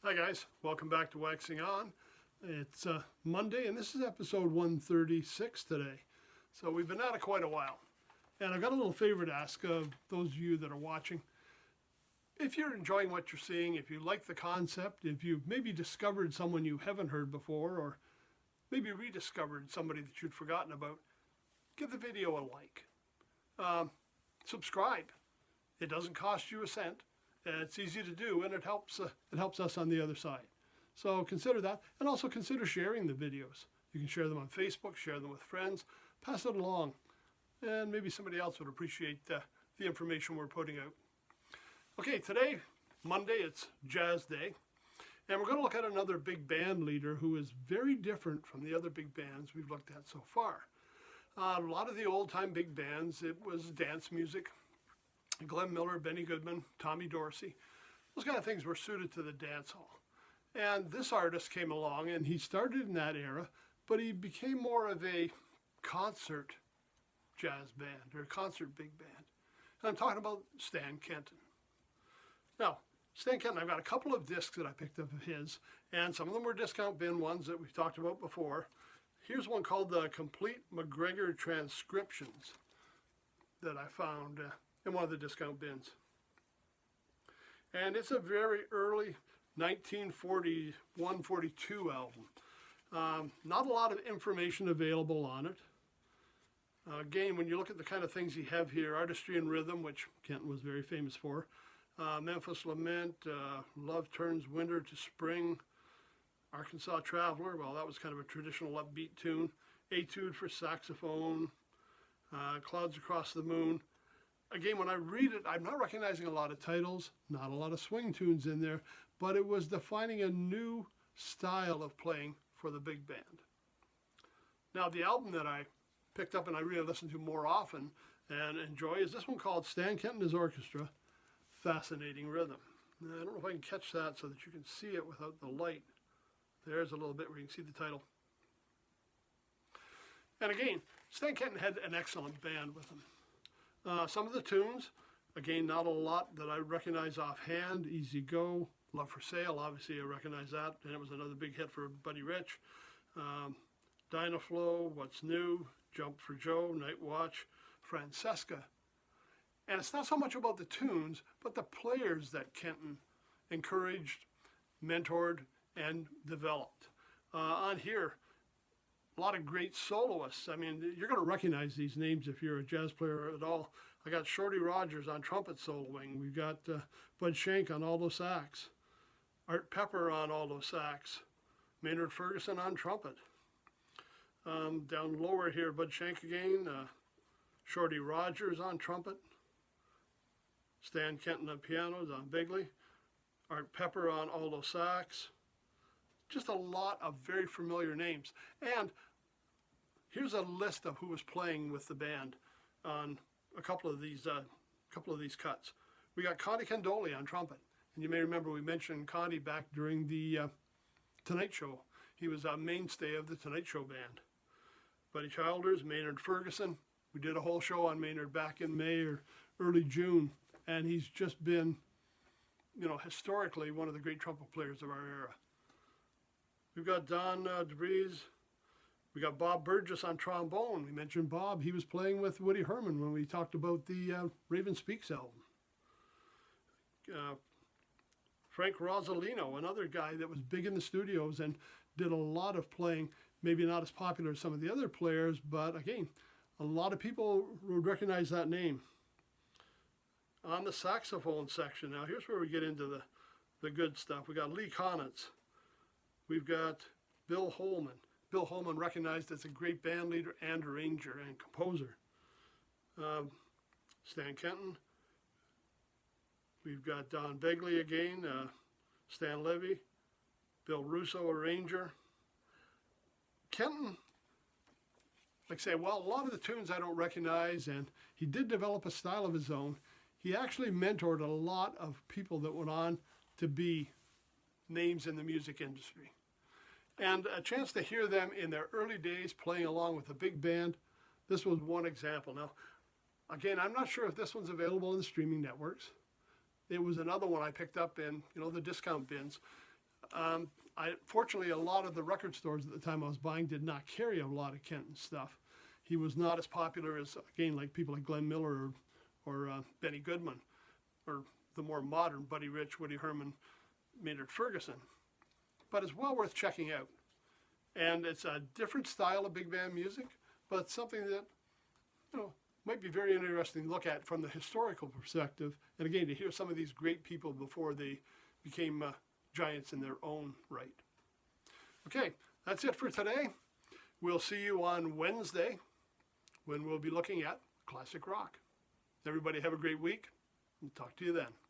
Hi guys, welcome back to Waxing On. It's Monday and this is episode 136 today. So we've been at it quite a while. And I've got a little favor to ask of those of you that are watching. If you're enjoying what you're seeing, if you like the concept, if you've maybe discovered someone you haven't heard before, or maybe rediscovered somebody that you'd forgotten about, give the video a like. Subscribe. It doesn't cost you a cent. It's easy to do, and it helps us on the other side. So consider that, and also consider sharing the videos. You can share them on Facebook, share them with friends, pass it along, and maybe somebody else would appreciate the information we're putting out. Okay, today, Monday, it's Jazz Day, and we're going to look at another big band leader who is very different from the other big bands we've looked at so far. A lot of the old-time big bands, it was dance music. Glenn Miller, Benny Goodman, Tommy Dorsey, those kind of things were suited to the dance hall. And this artist came along and he started in that era, but he became more of a concert jazz band or a concert big band. And I'm talking about Stan Kenton. Now, Stan Kenton, I've got a couple of discs that I picked up of his, and some of them were discount bin ones that we've talked about before. Here's one called the Complete McGregor Transcriptions that I found in one of the discount bins. And it's a very early 1941-42 album. Not a lot of information available on it. Again, when you look at the kind of things you have here, Artistry and Rhythm, which Kenton was very famous for, Memphis Lament, Love Turns Winter to Spring, Arkansas Traveler, well, that was kind of a traditional upbeat tune, Etude for Saxophone, Clouds Across the Moon. Again, when I read it, I'm not recognizing a lot of titles, not a lot of swing tunes in there, but it was defining a new style of playing for the big band. Now, the album that I picked up and I really listen to more often and enjoy is this one called Stan Kenton and His Orchestra, Fascinating Rhythm. Now, I don't know if I can catch that so that you can see it without the light. There's a little bit where you can see the title. And again, Stan Kenton had an excellent band with him. Some of the tunes, again, not a lot that I recognize offhand. Easy Go, Love for Sale, obviously I recognize that, and it was another big hit for Buddy Rich. Dynaflow, What's New, Jump for Joe, Night Watch, Francesca. And it's not so much about the tunes, but the players that Kenton encouraged, mentored, and developed. On here, a lot of great soloists. I mean, you're going to recognize these names if you're a jazz player at all. I got Shorty Rogers on trumpet soloing. We've got Bud Shank on alto sax. Art Pepper on alto sax. Maynard Ferguson on trumpet. Down lower here, Bud Shank again. Shorty Rogers on trumpet. Stan Kenton on piano, Don Bigley. Art Pepper on alto sax. Just a lot of very familiar names. And here's a list of who was playing with the band on a couple of these cuts. We got Connie Candoli on trumpet. And you may remember we mentioned Connie back during the Tonight Show. He was a mainstay of the Tonight Show band. Buddy Childers, Maynard Ferguson. We did a whole show on Maynard back in May or early June. And he's just been, historically one of the great trumpet players of our era. We've got Don DeVries. We got Bob Burgess on trombone. We mentioned Bob. He was playing with Woody Herman when we talked about the Raven Speaks album. Frank Rosalino, another guy that was big in the studios and did a lot of playing, maybe not as popular as some of the other players, but again, a lot of people would recognize that name. On the saxophone section, now here's where we get into the good stuff. We got Lee Konitz. We've got Bill Holman. Bill Holman recognized as a great band leader and arranger and composer. Stan Kenton. We've got Don Begley again, Stan Levy, Bill Russo, arranger. Kenton, like I say, well, a lot of the tunes I don't recognize, and he did develop a style of his own. He actually mentored a lot of people that went on to be names in the music industry. And a chance to hear them in their early days playing along with a big band, this was one example. Now, again, I'm not sure if this one's available in the streaming networks. It was another one I picked up in, the discount bins. Fortunately, a lot of the record stores at the time I was buying did not carry a lot of Kenton stuff. He was not as popular as, again, like people like Glenn Miller or Benny Goodman, or the more modern Buddy Rich, Woody Herman, Maynard Ferguson. But it's well worth checking out. And it's a different style of big band music, but something that, might be very interesting to look at from the historical perspective. And again, to hear some of these great people before they became giants in their own right. Okay, that's it for today. We'll see you on Wednesday when we'll be looking at classic rock. Everybody have a great week, and talk to you then.